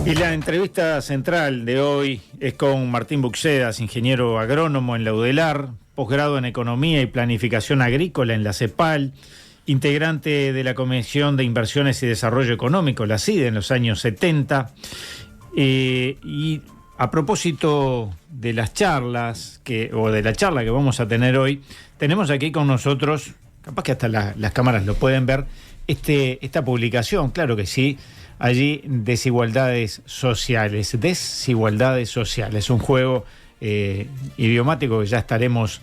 Y la entrevista central de hoy es con Martín Buxedas, ingeniero agrónomo en la UDELAR, posgrado en Economía y Planificación Agrícola en la CEPAL, integrante de la Comisión de Inversiones y Desarrollo Económico, la CIDE, en los años 70. Y a propósito de las charlas, de la charla que vamos a tener hoy, tenemos aquí con nosotros, capaz que hasta las cámaras lo pueden ver, esta publicación, claro que sí. Allí, Desigualdades Sociales, un juego idiomático que ya estaremos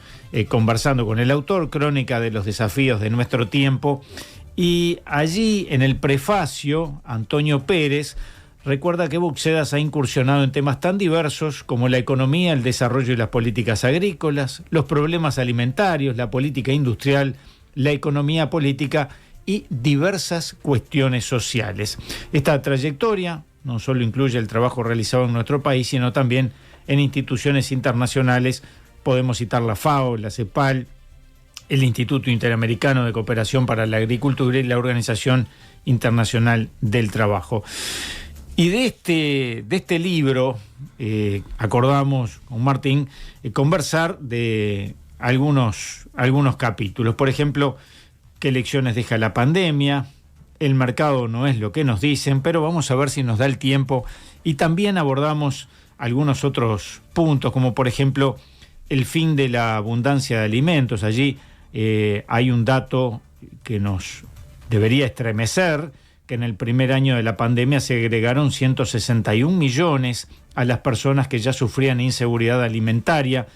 conversando con el autor, crónica de los desafíos de nuestro tiempo. Y allí, en el prefacio, Antonio Pérez recuerda que Buxedas ha incursionado en temas tan diversos como la economía, el desarrollo y las políticas agrícolas, los problemas alimentarios, la política industrial, la economía política y diversas cuestiones sociales. Esta trayectoria no solo incluye el trabajo realizado en nuestro país, sino también en instituciones internacionales. Podemos citar la FAO, la CEPAL, el Instituto Interamericano de Cooperación para la Agricultura y la Organización Internacional del Trabajo. Y de este libro acordamos con Martín conversar de algunos capítulos. Por ejemplo, qué lecciones deja la pandemia, el mercado no es lo que nos dicen, pero vamos a ver si nos da el tiempo. Y también abordamos algunos otros puntos, como por ejemplo el fin de la abundancia de alimentos. Allí hay un dato que nos debería estremecer, que en el primer año de la pandemia se agregaron 161 millones a las personas que ya sufrían inseguridad alimentaria,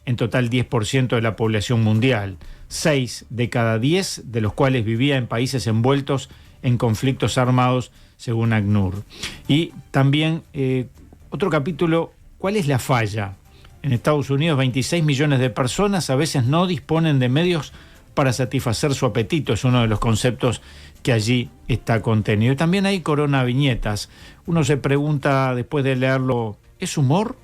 en total 10% de la población mundial. 6 de cada 10 de los cuales vivía en países envueltos en conflictos armados, según ACNUR. Y también otro capítulo, ¿cuál es la falla? En Estados Unidos 26 millones de personas a veces no disponen de medios para satisfacer su apetito, es uno de los conceptos que allí está contenido. Y también hay coronaviñetas. Uno se pregunta después de leerlo, ¿es humor?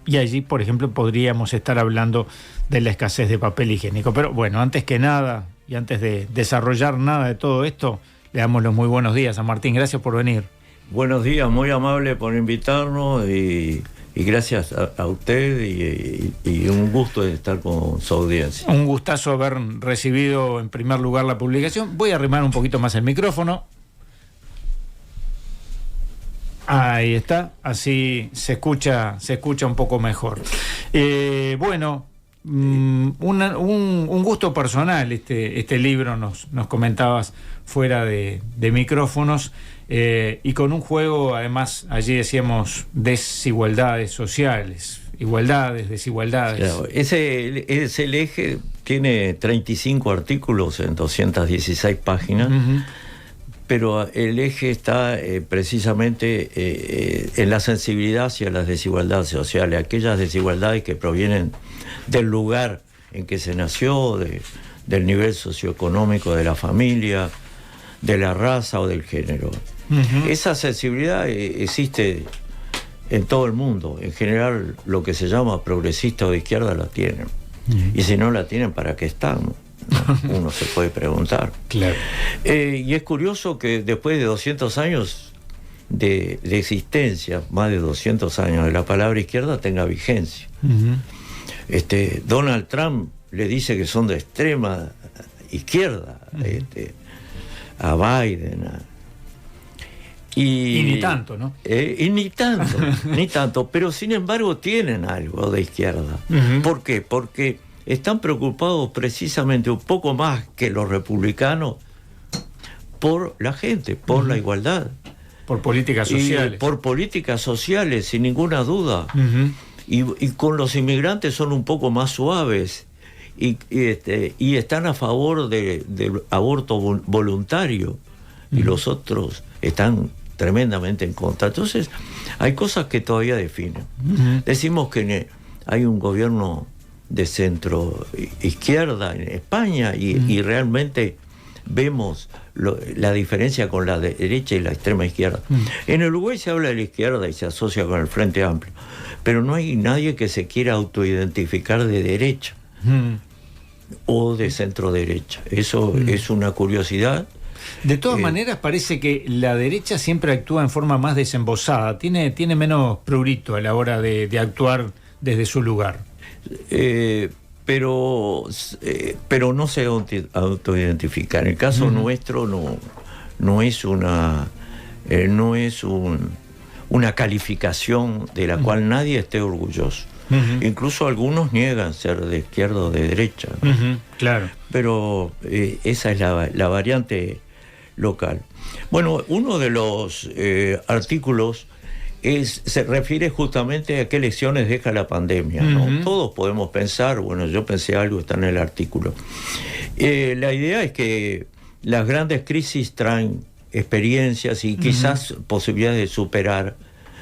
Y allí, por ejemplo, podríamos estar hablando de la escasez de papel higiénico. Pero bueno, antes que nada, y antes de desarrollar nada de todo esto, le damos los muy buenos días a Martín. Gracias por venir. Buenos días, muy amable por invitarnos y gracias a usted y un gusto estar con su audiencia. Un gustazo haber recibido en primer lugar la publicación. Voy a arrimar un poquito más el micrófono. Ahí está, así se escucha un poco mejor. Bueno, un gusto personal este libro, nos comentabas fuera de micrófonos, y con un juego, además, allí decíamos desigualdades sociales, igualdades, desigualdades. Claro, ese es el eje, tiene 35 artículos en 216 páginas. Uh-huh. Pero el eje está precisamente en la sensibilidad hacia las desigualdades sociales, aquellas desigualdades que provienen del lugar en que se nació, del nivel socioeconómico de la familia, de la raza o del género. Uh-huh. Esa sensibilidad existe en todo el mundo. En general, lo que se llama progresista o de izquierda la tienen. Uh-huh. Y si no la tienen, ¿para qué están? Uno se puede preguntar. Claro. Y es curioso que después de 200 años de existencia, más de 200 años, de la palabra izquierda tenga vigencia. Uh-huh. Donald Trump le dice que son de extrema izquierda, uh-huh, a Biden. Y ni tanto, ¿no? Y ni tanto, pero sin embargo tienen algo de izquierda. Uh-huh. ¿Por qué? Porque están preocupados precisamente un poco más que los republicanos por la gente, por uh-huh, la igualdad. Por políticas sociales. Por políticas sociales, sin ninguna duda. Uh-huh. Y con los inmigrantes son un poco más suaves y están a favor del aborto voluntario. Uh-huh. Y los otros están tremendamente en contra. Entonces, hay cosas que todavía definen. Uh-huh. Decimos que hay un gobierno de centro izquierda en España y realmente vemos la diferencia con la derecha y la extrema izquierda. En el Uruguay se habla de la izquierda y se asocia con el Frente Amplio, pero no hay nadie que se quiera autoidentificar de derecha o de centro derecha. Eso es una curiosidad De todas maneras, parece que la derecha siempre actúa en forma más desembosada, tiene menos prurito a la hora de actuar desde su lugar. Pero no se autoidentifica. En el caso nuestro no es una calificación de la cual nadie esté orgulloso. Incluso algunos niegan ser de izquierda o de derecha, ¿no? Claro. Pero esa es la variante local. Bueno, uno de los artículos se refiere justamente a qué lecciones deja la pandemia, ¿no? Todos podemos pensar, bueno, yo pensé algo, está en el artículo. La idea es que las grandes crisis traen experiencias y quizás posibilidades de superar.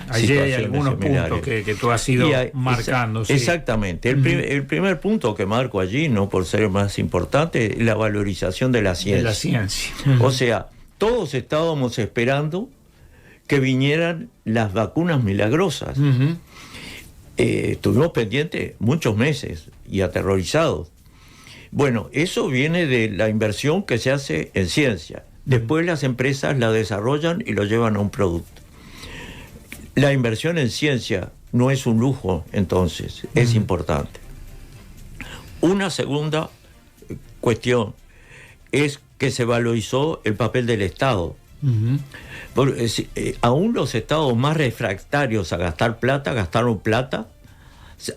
Allí hay algunos puntos que tú has ido marcando. Sí. Exactamente. El primer punto que marco allí, no por ser el más importante, es la valorización de la ciencia. De la ciencia. O sea, todos estábamos esperando que vinieran las vacunas milagrosas. Estuvimos pendientes muchos meses y aterrorizados. Bueno, eso viene de la inversión que se hace en ciencia. Después las empresas la desarrollan y lo llevan a un producto. La inversión en ciencia no es un lujo, entonces, es importante. Una segunda cuestión es que se valorizó el papel del Estado. Porque, aún los estados más refractarios a gastar plata, gastaron plata,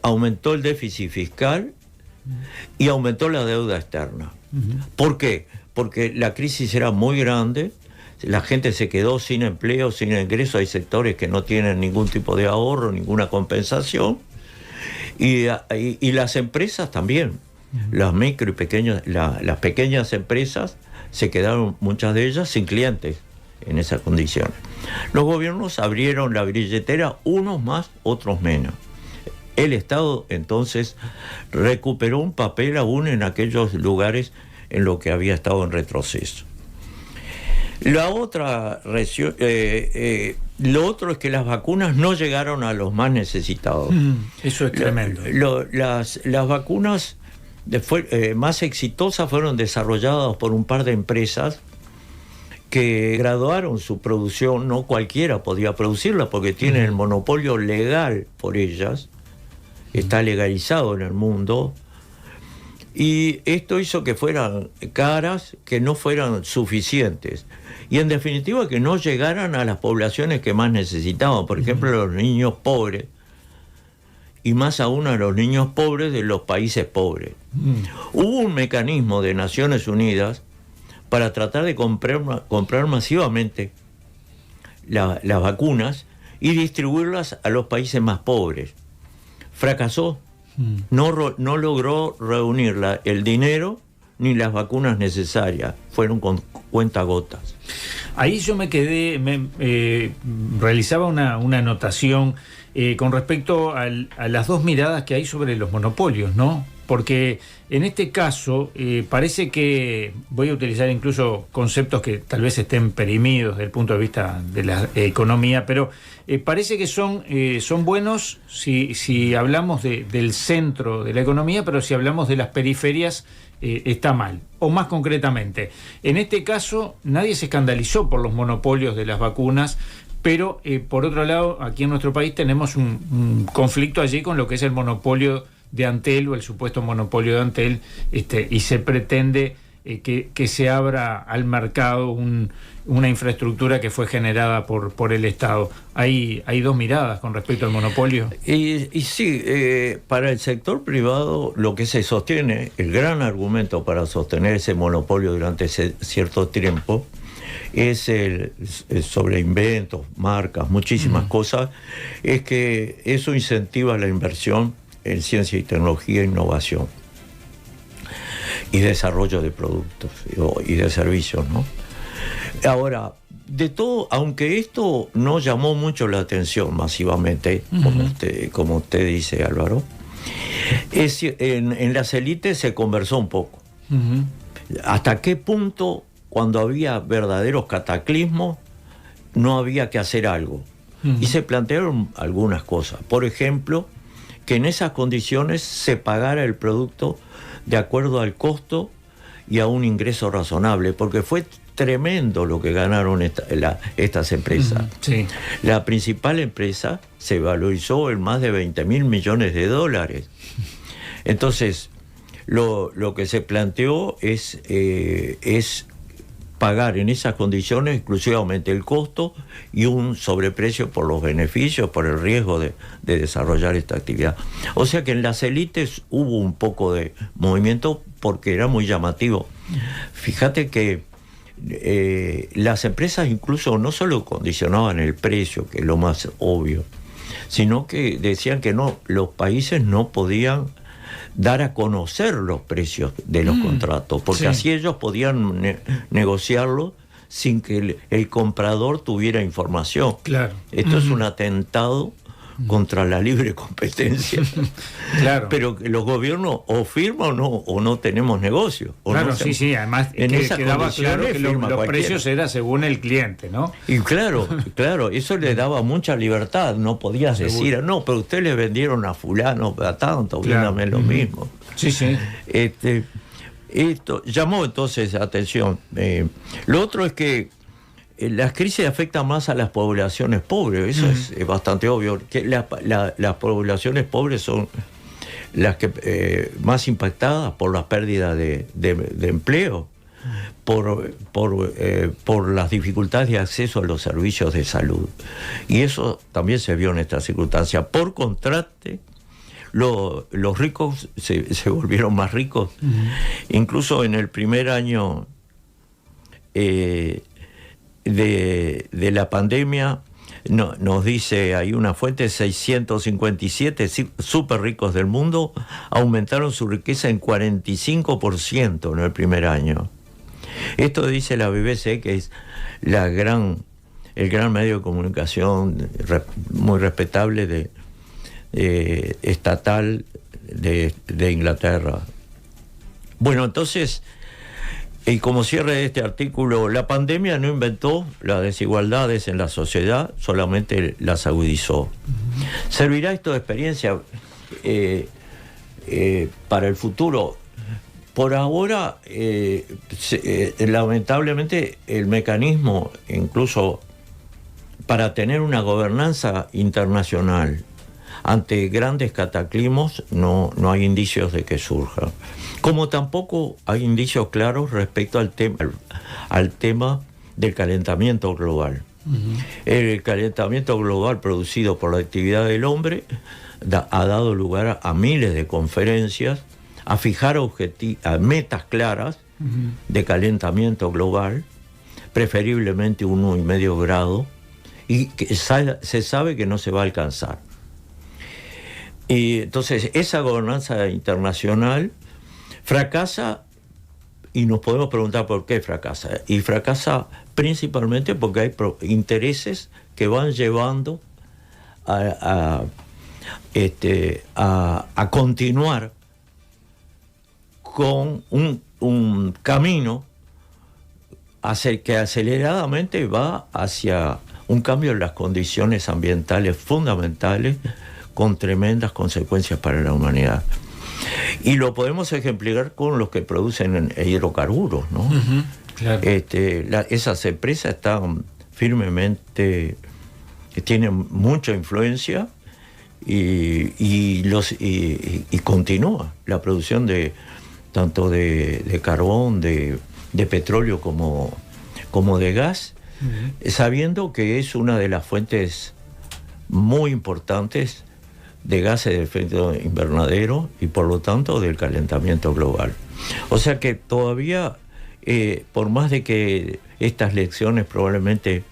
aumentó el déficit fiscal y aumentó la deuda externa. ¿Por qué? Porque la crisis era muy grande, la gente se quedó sin empleo, sin ingreso, hay sectores que no tienen ningún tipo de ahorro, ninguna compensación, y las empresas también, las micro y pequeñas, las pequeñas empresas se quedaron, muchas de ellas, sin clientes en esas condiciones. Los gobiernos abrieron la billetera, unos más, otros menos. El Estado entonces recuperó un papel aún en aquellos lugares en los que había estado en retroceso. Lo otro es que las vacunas no llegaron a los más necesitados. Eso es tremendo. Las vacunas más exitosas fueron desarrolladas por un par de empresas que graduaron su producción. No cualquiera podía producirla porque tienen el monopolio legal por ellas. Está legalizado en el mundo. Y esto hizo que fueran caras, que no fueran suficientes. Y en definitiva que no llegaran a las poblaciones que más necesitaban. Por ejemplo, los niños pobres. Y más aún a los niños pobres de los países pobres. Hubo un mecanismo de Naciones Unidas para tratar de comprar masivamente las vacunas y distribuirlas a los países más pobres. Fracasó. No logró reunir el dinero ni las vacunas necesarias. Fueron con cuentagotas. Ahí yo me quedé, realizaba una anotación con respecto a las dos miradas que hay sobre los monopolios, ¿no? Porque en este caso parece que, voy a utilizar incluso conceptos que tal vez estén perimidos desde el punto de vista de la economía, pero parece que son buenos si hablamos del centro de la economía, pero si hablamos de las periferias está mal. O más concretamente, en este caso nadie se escandalizó por los monopolios de las vacunas, pero por otro lado, aquí en nuestro país tenemos un conflicto allí con lo que es el monopolio de Antel o el supuesto monopolio de Antel, y se pretende que se abra al mercado una infraestructura que fue generada por el Estado. Hay dos miradas con respecto al monopolio. Y sí, para el sector privado lo que se sostiene, el gran argumento para sostener ese monopolio durante ese cierto tiempo, es sobre inventos, marcas, muchísimas cosas, es que eso incentiva la inversión en ciencia y tecnología e innovación y desarrollo de productos y de servicios, ¿no? Ahora, de todo, aunque esto no llamó mucho la atención masivamente, como usted dice, Álvaro, en las élites se conversó un poco. ¿Hasta qué punto, cuando había verdaderos cataclismos, no había que hacer algo? Y se plantearon algunas cosas. Por ejemplo, que en esas condiciones se pagara el producto de acuerdo al costo y a un ingreso razonable, porque fue tremendo lo que ganaron estas empresas. Sí. La principal empresa se valorizó en más de 20.000 millones de dólares. Entonces, lo que se planteó es pagar en esas condiciones exclusivamente el costo y un sobreprecio por los beneficios, por el riesgo de desarrollar esta actividad. O sea que en las élites hubo un poco de movimiento porque era muy llamativo. Fíjate que las empresas incluso no solo condicionaban el precio, que es lo más obvio, sino que decían que los países no podían dar a conocer los precios de los contratos, porque así ellos podían negociarlo sin que el comprador tuviera información. Claro. Esto es un atentado contra la libre competencia. Claro. Pero los gobiernos o firman o no tenemos negocio. Claro, no sí, además quedaba claro que los precios eran según el cliente, ¿no? Y claro, eso le daba mucha libertad, no podías decir, no, pero usted le vendieron a fulano a tanto, véndame lo mismo. Sí. Esto llamó entonces atención. Lo otro es que las crisis afectan más a las poblaciones pobres, eso es bastante obvio, que las poblaciones pobres son las que más impactadas por la pérdida de empleo, por las dificultades de acceso a los servicios de salud. Y eso también se vio en esta circunstancia. Por contraste, los ricos se volvieron más ricos. Incluso en el primer año de la pandemia, nos dice, hay una fuente, 657 súper ricos del mundo aumentaron su riqueza en 45% en el primer año. Esto dice la BBC, que es el gran medio de comunicación muy respetable estatal de Inglaterra. Bueno, entonces, y como cierre de este artículo, la pandemia no inventó las desigualdades en la sociedad, solamente las agudizó. ¿Servirá esto de experiencia para el futuro? Por ahora, lamentablemente, el mecanismo, incluso para tener una gobernanza internacional ante grandes cataclismos, no hay indicios de que surja. Como tampoco hay indicios claros respecto al tema del calentamiento global. El calentamiento global producido por la actividad del hombre ha dado lugar a miles de conferencias, a fijar a metas claras de calentamiento global, preferiblemente 1,5 grados, y que se sabe que no se va a alcanzar. Y entonces esa gobernanza internacional fracasa, y nos podemos preguntar por qué fracasa. Y fracasa principalmente porque hay intereses que van llevando a continuar con un camino que aceleradamente va hacia un cambio en las condiciones ambientales fundamentales, con tremendas consecuencias para la humanidad. Y lo podemos ejemplificar con los que producen hidrocarburos, ¿no? Claro. Esas empresas están firmemente, tienen mucha influencia y continúa la producción tanto de carbón, de petróleo como de gas, sabiendo que es una de las fuentes muy importantes de gases de efecto invernadero y por lo tanto del calentamiento global. O sea que todavía, por más de que estas lecciones probablemente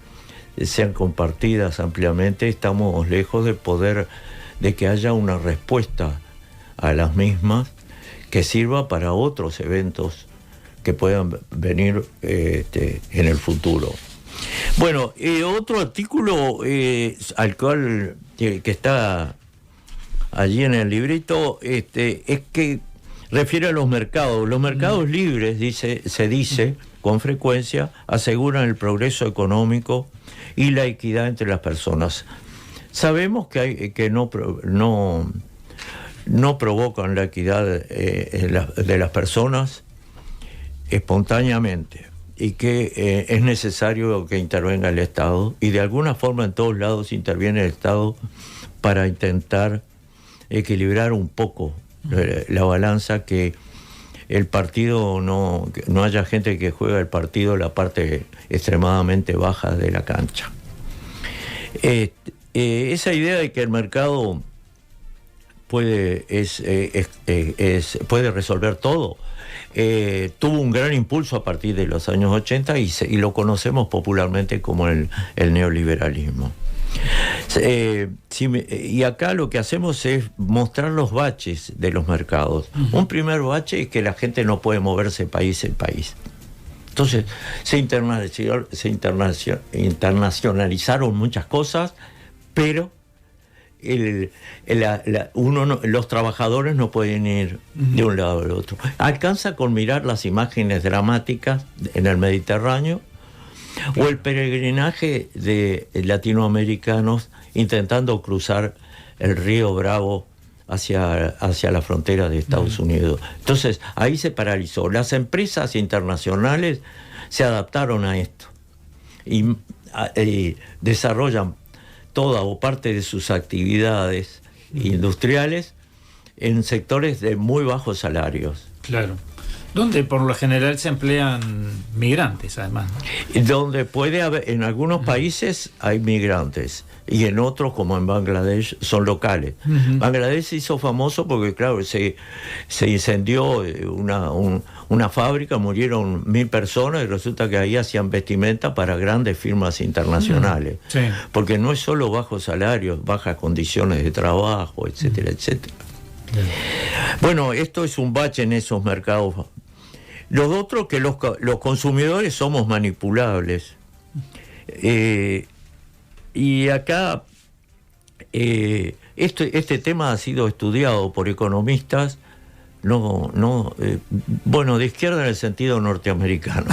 sean compartidas ampliamente, estamos lejos de que haya una respuesta a las mismas que sirva para otros eventos que puedan venir en el futuro. Bueno, otro artículo al cual que está allí en el librito, es que refiere a los mercados. Los mercados libres, se dice con frecuencia, aseguran el progreso económico y la equidad entre las personas. Sabemos que no provocan la equidad de las personas espontáneamente. que es necesario que intervenga el Estado, y de alguna forma en todos lados interviene el Estado para intentar equilibrar un poco la balanza, que el partido no haya gente que juega el partido la parte extremadamente baja de la cancha. Esa idea de que el mercado puede resolver todo tuvo un gran impulso a partir de los años 80 y lo conocemos popularmente como el neoliberalismo. Y acá lo que hacemos es mostrar los baches de los mercados. Un primer bache es que la gente no puede moverse país en país. Entonces se internacionalizaron muchas cosas, pero los trabajadores no pueden ir de un lado al otro. Alcanza con mirar las imágenes dramáticas en el Mediterráneo, o el peregrinaje de latinoamericanos intentando cruzar el río Bravo hacia la frontera de Estados Unidos. Entonces, ahí se paralizó. Las empresas internacionales se adaptaron a esto y desarrollan toda o parte de sus actividades industriales en sectores de muy bajos salarios. Claro. Donde por lo general se emplean migrantes, además, ¿no? Donde puede haber, en algunos países hay migrantes, y en otros, como en Bangladesh, son locales. Bangladesh se hizo famoso porque, claro, se incendió una fábrica, murieron 1.000 personas, y resulta que ahí hacían vestimenta para grandes firmas internacionales. Sí. Porque no es solo bajos salarios, bajas condiciones de trabajo, etcétera, etcétera. Bueno, esto es un bache en esos mercados. Lo otro, que los consumidores somos manipulables. Y acá este tema ha sido estudiado por economistas, bueno, de izquierda en el sentido norteamericano.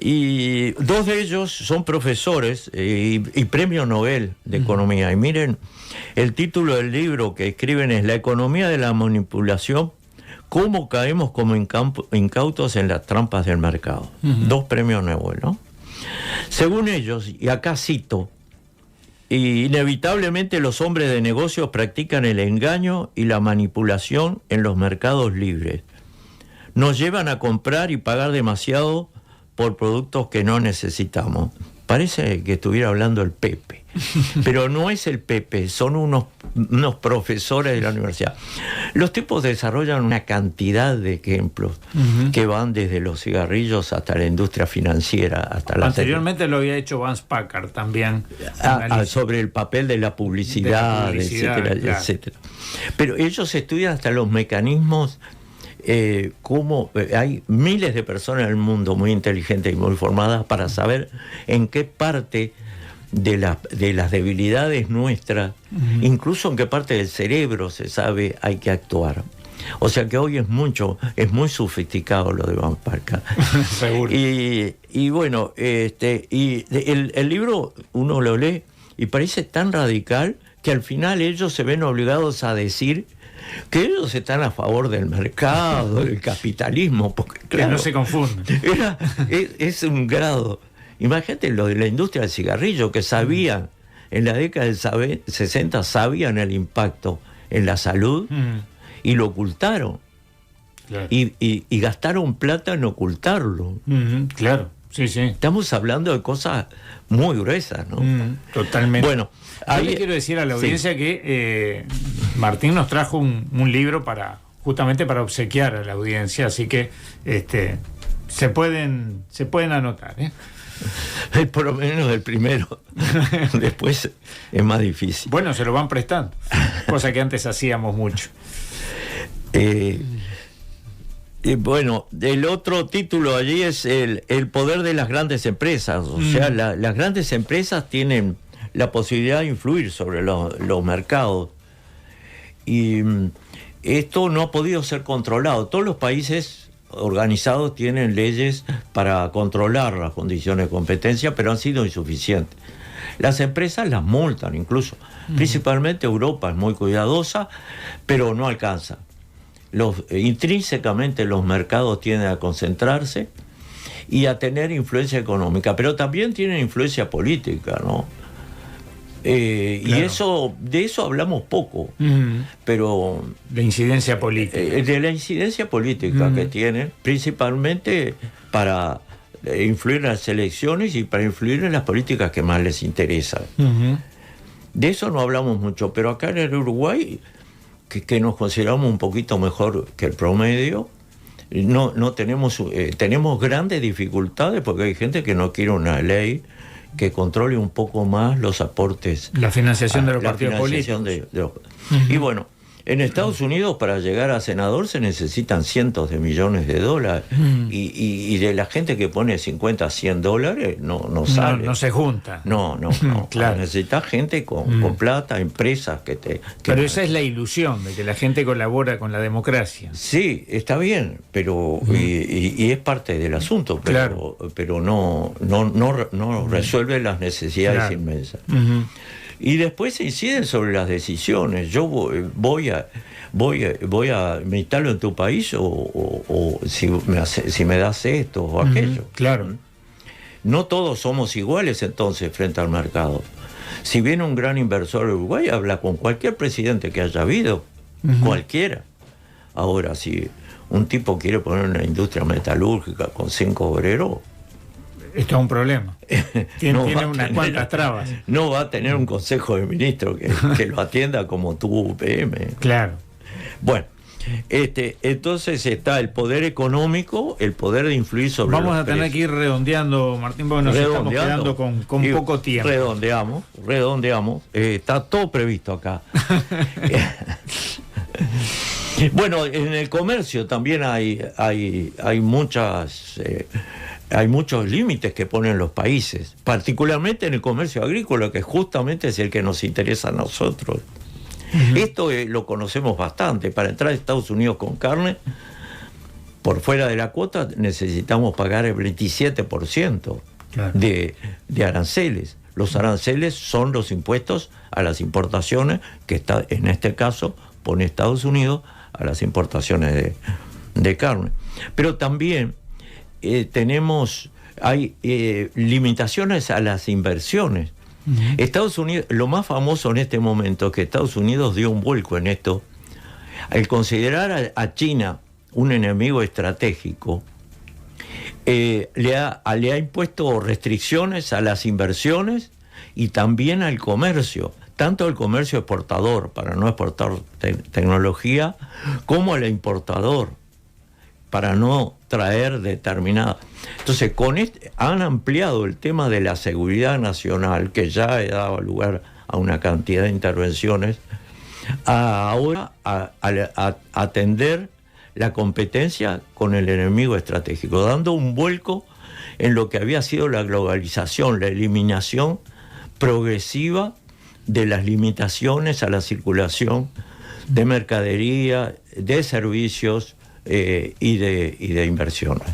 Y dos de ellos son profesores y premio Nobel de Economía. Y miren, el título del libro que escriben es La economía de la manipulación: cómo caemos como incautos en las trampas del mercado. Dos premios Nobel, ¿no? Según ellos, y acá cito, inevitablemente los hombres de negocios practican el engaño y la manipulación en los mercados libres. Nos llevan a comprar y pagar demasiado por productos que no necesitamos. Parece que estuviera hablando el Pepe, pero no es el Pepe, son unos profesores de la universidad. Los tipos desarrollan una cantidad de ejemplos que van desde los cigarrillos hasta la industria financiera. Anteriormente lo había hecho Vance Packard también. Sobre el papel de la publicidad, etcétera, claro, etcétera. Pero ellos estudian hasta los mecanismos. Cómo hay miles de personas en el mundo muy inteligentes y muy formadas para saber en qué parte de las debilidades nuestras, incluso en qué parte del cerebro se sabe hay que actuar. O sea que hoy es muy sofisticado lo de Van Parca. Seguro. Y bueno, el libro uno lo lee y parece tan radical que al final ellos se ven obligados a decir que ellos están a favor del mercado, del capitalismo, porque claro, que no se confunden. Es un grado. Imagínate lo de la industria del cigarrillo, que sabían, en la década del 60 sabían el impacto en la salud y lo ocultaron. Claro. Y gastaron plata en ocultarlo. Claro, sí, sí. Estamos hablando de cosas muy gruesas, ¿no? Totalmente. Bueno, yo le quiero decir a la audiencia que Martín nos trajo un libro justamente para obsequiar a la audiencia, así que se pueden anotar, ¿eh? Por lo menos el primero. Después es más difícil. Bueno, se lo van prestando, cosa que antes hacíamos mucho. Bueno, el otro título allí es el poder de las grandes empresas. O sea, las grandes empresas tienen la posibilidad de influir sobre los mercados. Y esto no ha podido ser controlado. Todos los países organizados tienen leyes para controlar las condiciones de competencia, pero han sido insuficientes. Las empresas las multan incluso. Principalmente Europa es muy cuidadosa, pero no alcanza. intrínsecamente los mercados tienden a concentrarse y a tener influencia económica, pero también tienen influencia política, ¿no? Claro. Y de eso hablamos poco, pero... De incidencia política. De la incidencia política que tienen, principalmente para influir en las elecciones y para influir en las políticas que más les interesan. De eso no hablamos mucho, pero acá en el Uruguay, que nos consideramos un poquito mejor que el promedio, no tenemos grandes dificultades porque hay gente que no quiere una ley que controle un poco más los aportes. La financiación de los partidos políticos. Y bueno, en Estados Unidos para llegar a senador se necesitan cientos de millones de dólares y de la gente que pone 50 a 100 dólares no sale. No se junta. No. Claro. Necesitas gente con plata, empresas Pero esa es la ilusión de que la gente colabora con la democracia. Sí, está bien, pero y es parte del asunto, pero no resuelve las necesidades inmensas. Y después se inciden sobre las decisiones. Yo voy a me instalo en tu país o si me das esto o aquello. Claro. No todos somos iguales entonces frente al mercado. Si viene un gran inversor de Uruguay, habla con cualquier presidente que haya habido, cualquiera. Ahora, si un tipo quiere poner una industria metalúrgica con 5 obreros, esto es un problema. Tiene unas cuantas trabas. No va a tener un consejo de ministros que lo atienda como tu UPM. Claro. Bueno, entonces está el poder económico, el poder de influir sobre Vamos los a tener precios. que ir redondeando, Martín, porque nos estamos quedando con poco tiempo. Redondeamos. Está todo previsto acá. Bueno, en el comercio también hay muchos límites que ponen los países, particularmente en el comercio agrícola, que justamente es el que nos interesa a nosotros. Esto lo conocemos bastante. Para entrar a Estados Unidos con carne, por fuera de la cuota, necesitamos pagar el 27% de aranceles. Los aranceles son los impuestos a las importaciones, que en este caso pone Estados Unidos a las importaciones de carne. Pero también hay limitaciones a las inversiones. Estados Unidos, lo más famoso en este momento es que Estados Unidos dio un vuelco en esto. Al considerar a China un enemigo estratégico, le ha impuesto restricciones a las inversiones y también al comercio, tanto al comercio exportador para no exportar tecnología, como al importador para no traer determinada. Entonces, han ampliado el tema de la seguridad nacional, que ya ha dado lugar a una cantidad de intervenciones, ahora a atender la competencia con el enemigo estratégico, dando un vuelco en lo que había sido la globalización, la eliminación progresiva de las limitaciones a la circulación de mercadería, de servicios, y de inversiones.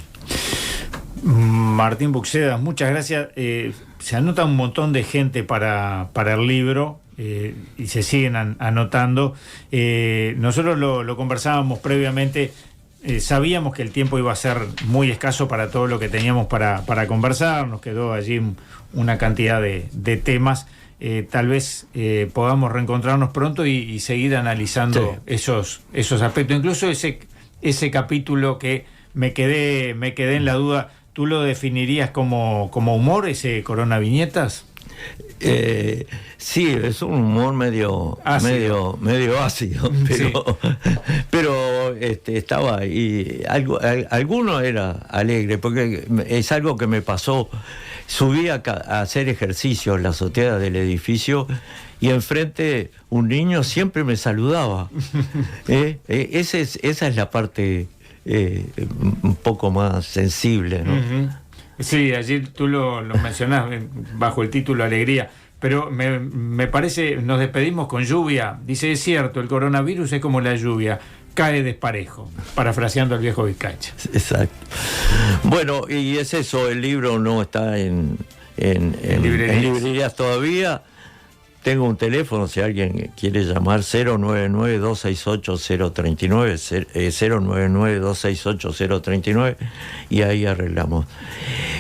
Martín Buxedas, muchas gracias. Se anota un montón de gente para el libro y se siguen anotando. Nosotros lo conversábamos previamente. Sabíamos que el tiempo iba a ser muy escaso para todo lo que teníamos para conversar. Nos quedó allí una cantidad de temas. Tal vez podamos reencontrarnos pronto y seguir analizando esos aspectos. Incluso ese capítulo que me quedé en la duda, ¿tú lo definirías como humor, ese Corona Viñetas? Sí, es un humor medio ácido, pero estaba ahí. Alguno era alegre, porque es algo que me pasó. Subí a hacer ejercicio en la azotea del edificio y enfrente un niño siempre me saludaba. Esa es la parte un poco más sensible, ¿no? Sí, allí tú lo mencionás bajo el título Alegría, pero me parece, nos despedimos con lluvia. Dice, es cierto, el coronavirus es como la lluvia, cae desparejo, parafraseando al viejo Vizcacha. Exacto. Bueno, y es eso, el libro no está en librerías todavía. tengo un teléfono, si alguien quiere llamar, 099-268-039, 099-268-039, y ahí arreglamos.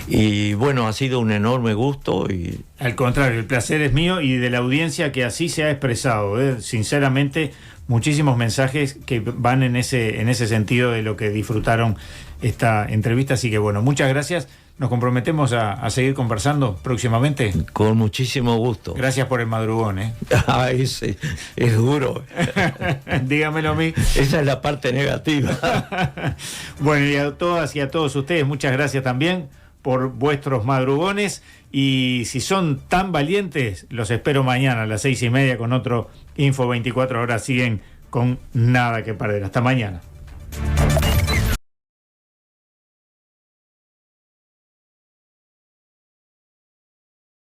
Y bueno, ha sido un enorme gusto. Y al contrario, el placer es mío y de la audiencia que así se ha expresado, ¿eh? Sinceramente, muchísimos mensajes que van en ese sentido de lo que disfrutaron esta entrevista. Así que bueno, muchas gracias. Nos comprometemos a seguir conversando próximamente. Con muchísimo gusto. Gracias por el madrugón, ¿eh? Ay, sí, es duro. Dígamelo a mí. Esa es la parte negativa. Bueno, y a todas y a todos ustedes, muchas gracias también por vuestros madrugones. Y si son tan valientes, los espero mañana a las 6:30 con otro Info 24 Horas. Siguen con Nada que Perder. Hasta mañana.